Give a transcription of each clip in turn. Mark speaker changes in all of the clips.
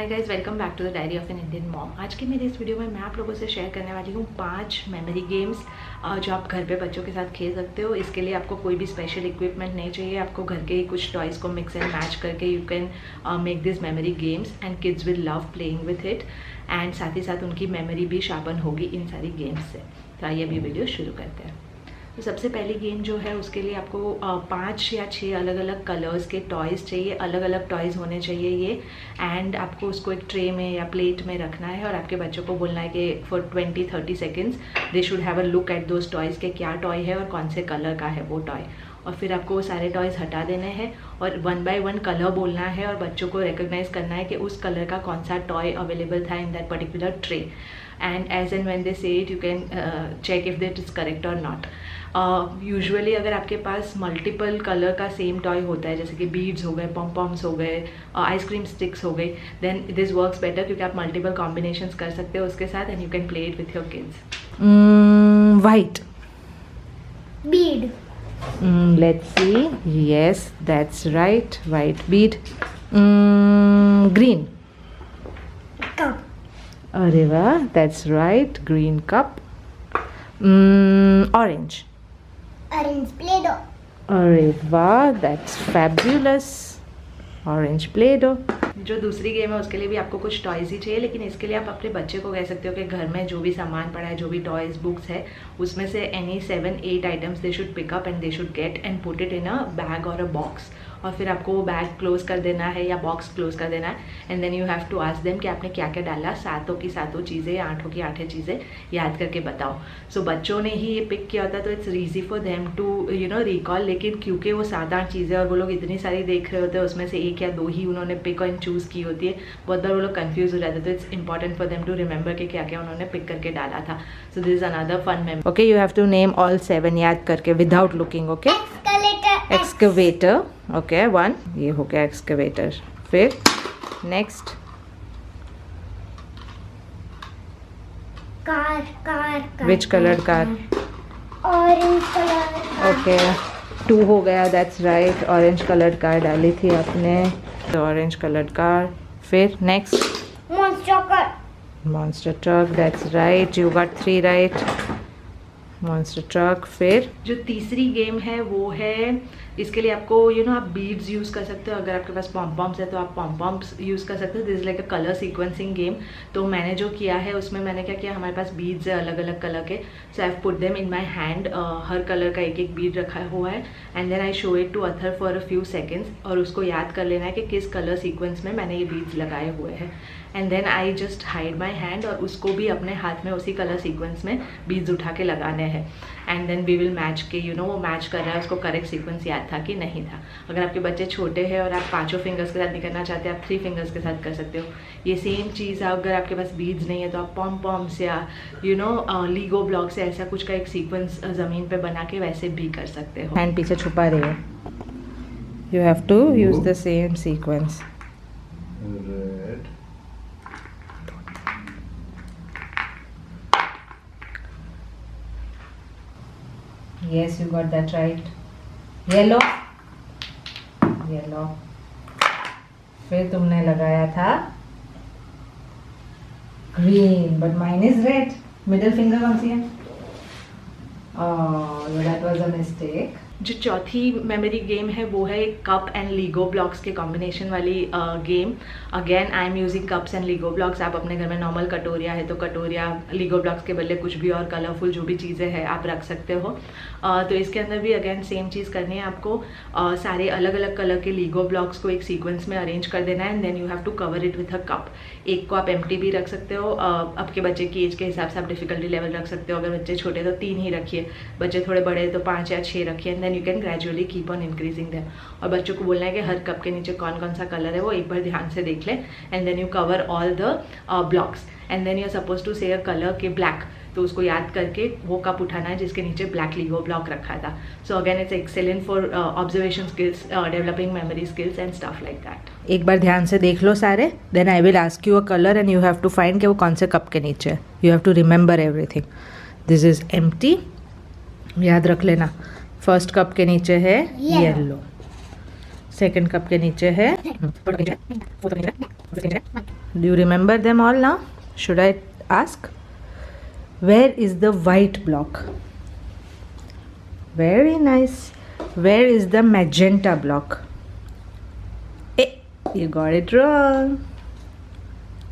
Speaker 1: Guys, welcome back to the diary of an Indian mom. आज के मेरे इस वीडियो में मैं आप लोगों से शेयर करने वाली हूँ 5 मेमोरी गेम्स जो आप घर पे बच्चों के साथ खेल सकते हो। इसके लिए आपको कोई भी स्पेशल इक्विपमेंट नहीं चाहिए। आपको घर के कुछ टॉयज़ को मिक्स एंड मैच करके you can make this memory games and kids will love playing with it. And साथ ही साथ उनकी मेमोरी भी शार्पन होगी इन सारी गेम्स से। तो आइए अभी वीडियो शुरू करते हैं। तो सबसे पहली गेम जो है उसके लिए आपको 5 या 6 अलग अलग कलर्स के टॉयज़ चाहिए। अलग अलग टॉयज़ होने चाहिए ये। एंड आपको उसको एक ट्रे में या प्लेट में रखना है और आपके बच्चों को बोलना है कि for 20-30 seconds they should have a look at those toys के क्या टॉय है और कौन से कलर का है वो टॉय। और फिर आपको वो सारे टॉयज़ हटा देने हैं और 1 बाय 1 कलर बोलना है और बच्चों को रिकॉग्नाइज करना है कि उस कलर का कौन सा टॉय अवेलेबल था in that particular tray. And as and when they say it you can check if that is correct और नॉट। यूजुअली अगर आपके पास मल्टीपल कलर का सेम टॉय होता है, जैसे कि बीड्स हो गए, पॉम्पॉम्स हो गए, आइसक्रीम स्टिक्स हो गई, देन दिस वर्क्स बेटर क्योंकि आप मल्टीपल कॉम्बिनेशंस कर सकते हो उसके साथ and you can play it with your kids.
Speaker 2: White.
Speaker 3: Bead.
Speaker 2: Let's see. Yes, that's right. White bead. Green.
Speaker 3: Cup.
Speaker 2: अरे वाह, that's right. Green cup. Orange.
Speaker 3: Orange Play-Doh.
Speaker 2: अरे वाह, that's fabulous. Orange Play-Doh.
Speaker 1: जो दूसरी गेम है उसके लिए भी आपको कुछ टॉयज़ ही चाहिए, लेकिन इसके लिए आप अपने बच्चे को कह सकते हो कि घर में जो भी सामान पड़ा है, जो भी टॉयज़ बुक्स है, उसमें से any 7-8 items they should pick up and they should get and put it in a bag और अ बॉक्स। और फिर आपको वो बैग क्लोज कर देना है या बॉक्स क्लोज कर देना है and then you have to ask them कि आपने क्या क्या डाला। 7 की 7 चीज़ें या 8 की 8 चीज़ें याद करके बताओ। सो बच्चों ने ही ये पिक किया होता तो it's easy for them to recall. लेकिन क्योंकि वो 7-8 चीज़ें और वो लोग इतनी सारी देख रहे होते हैं, उसमें से 1 या 2 ही उन्होंने पिक एंड चूज़ की होती है, बहुत बार वो लोग कन्फ्यूज हो जाते हैं। तो it's important for them to remember कि क्या क्या उन्होंने पिक करके डाला था। So this is another fun memory.
Speaker 2: Okay, you have to name all 7 याद करके without looking. Okay.
Speaker 3: Escalator.
Speaker 2: Excavator. Okay, 1. ये हो गया excavator. फिर next.
Speaker 3: Car.
Speaker 2: Which colored car?
Speaker 3: Orange color.
Speaker 2: Okay. 2 हो गया. That's right. Orange colored car डाली थी आपने. तो orange colored car. फिर next.
Speaker 3: Monster truck.
Speaker 2: Monster truck. That's right. You got 3 right. Monster truck. फिर
Speaker 1: जो तीसरी गेम है वो है, इसके लिए आपको आप बीड्स यूज़ कर सकते हो। अगर आपके पास पॉम्पॉम्स है तो आप पॉम्पॉम्स यूज़ कर सकते हो। This is like a colour sequencing game. तो मैंने जो किया है उसमें मैंने क्या किया, हमारे पास बीड्स है अलग अलग कलर के। So I have put them in my hand. हर कलर का एक एक बीड रखा हुआ है and then I show it to other for a few seconds और उसको याद कर लेना है कि किस कलर सीक्वेंस में मैंने ये बीड्स लगाए हुए हैं। And then I just hide my hand और उसको भी अपने हाथ में उसी कलर सीक्वेंस में बीड्स उठा के लगाने हैं। And then we will match के वो मैच कर रहा है, उसको करेक्ट सीक्वेंस याद था कि नहीं था। अगर आपके बच्चे छोटे हैं और आप 5 फिंगर्स के साथ नहीं करना चाहते, आप 3 फिंगर्स के साथ कर सकते हो। ये सेम चीज़ है। अगर आपके पास बीड्स नहीं है तो आप पॉम्पॉम्स या लीगो ब्लॉक से ऐसा कुछ का एक सीक्वेंस ज़मीन पे बना के वैसे भी कर सकते हो।
Speaker 2: हैंड पीछे छुपा रही है. You have to use the same sequence.
Speaker 4: Red.
Speaker 2: Yes, you got that right. Yellow. फिर तुमने लगाया था green, but mine is red. Middle finger कौन सी है? Oh, that was a mistake.
Speaker 1: जो चौथी मेमोरी गेम है वो है एक कप एंड लीगो ब्लॉक्स के कॉम्बिनेशन वाली game. Again I am using cups and LIGO blocks. आप अपने घर में नॉर्मल कटोरिया है तो कटोरिया लीगो ब्लॉक्स के बदले कुछ भी और कलरफुल जो भी चीज़ें हैं आप रख सकते हो। तो इसके अंदर भी अगेन सेम चीज़ करनी है आपको। सारे अलग अलग कलर के लीगो ब्लॉक्स को एक सीक्वेंस में अरेंज कर देना है and then you have to cover it with a cup. एक को आप एम्प्टी भी रख सकते हो। आपके बच्चे की एज के हिसाब से आप डिफिकल्टी लेवल रख सकते हो। अगर बच्चे छोटे तो 3 ही रखिए, बच्चे थोड़े बड़े तो 5 या 6 रखिए and then you can gradually keep on increasing them. और बच्चों को बोलना है कि हर कप के नीचे कौन कौन सा कलर है वो एक बार ध्यान से देख ले and then you cover all the blocks and then you are suppose to say a colour के ब्लैक, तो उसको याद करके वो कप उठाना है जिसके नीचे ब्लैक लीगो ब्लॉक रखा था। So again it's excellent for observation skills, developing memory skills and stuff like that.
Speaker 2: एक बार ध्यान से देख लो सारे, then I will ask you a colour and you have to find कि वो कौन से कप के नीचे है। You have to remember everything. This is empty, याद रख लेना. फर्स्ट कप के नीचे है येलो, सेकंड कप के नीचे है Do you remember them all now? Should I ask? Where is the white block? Very nice. Where is the magenta block? Eh, you got it wrong.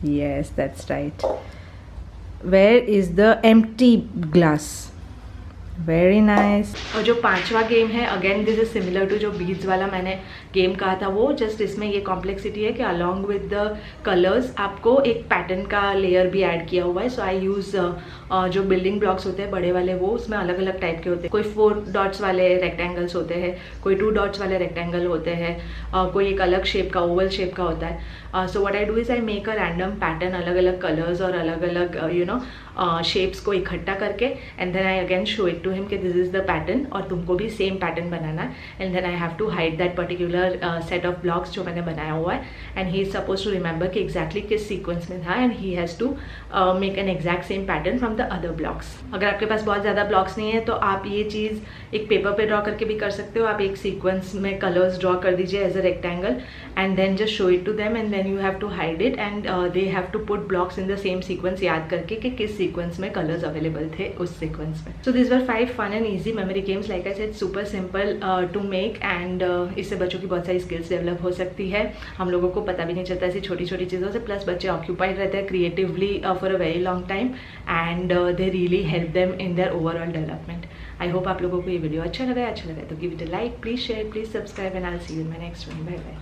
Speaker 2: Yes, that's right. Where is the empty glass? Very nice.
Speaker 1: और जो पांचवा game है, again this is similar to जो beads वाला मैंने game कहा था, वो जस्ट इसमें ये कॉम्प्लेक्सिटी है कि अलॉन्ग विद द कलर्स आपको एक पैटर्न का लेयर भी ऐड किया हुआ है. सो आई यूज़ जो बिल्डिंग ब्लॉक्स होते हैं बड़े वाले, वो उसमें अलग अलग टाइप के होते हैं. कोई 4 डॉट्स वाले रेक्टेंगल्स होते हैं, कोई 2 डॉट्स वाले रेक्टेंगल होते हैं, कोई एक अलग शेप का ओवल शेप का होता है. So what I do is I make a random pattern, अलग अलग कलर्स और अलग अलग शेप्स को इकट्ठा करके, and then I again show it to him कि दिस इज द पैटर्न और तुमको भी सेम पैटर्न बनाना है. And then I have to hide that particular set of blocks जो मैंने बनाया हुआ है, and he is suppose to remember कि एग्जैक्टली किस सीक्वेंस में था, and he has to make an exact same pattern from the other blocks. अगर आपके पास बहुत ज़्यादा ब्लॉक्स नहीं है तो आप ये चीज़ एक पेपर पे ड्रॉ करके भी कर सकते हो. आप एक सीक्वेंस में कलर्स ड्रॉ कर दीजिए as a rectangle, and then just show it to them, and then you have to hide it, and they have to put blocks in the same sequence, याद करके कि किस सीक्वेंस में colours available थे उस sequence में. So this were 5 fun and easy memory games. Like I said, super simple to make, and इससे बच्चों की बहुत सारी स्किल्स डेवलप हो सकती है. हम लोगों को पता भी नहीं चलता ऐसी छोटी छोटी चीज़ों से, प्लस बच्चे ऑक्यूपाइड रहते हैं creatively for a very long time, and they really help them in their overall development. I hope आप लोगों को ये वीडियो अच्छा लगा तो give it a like, please share, please subscribe, and I will see you in my next one. Bye bye.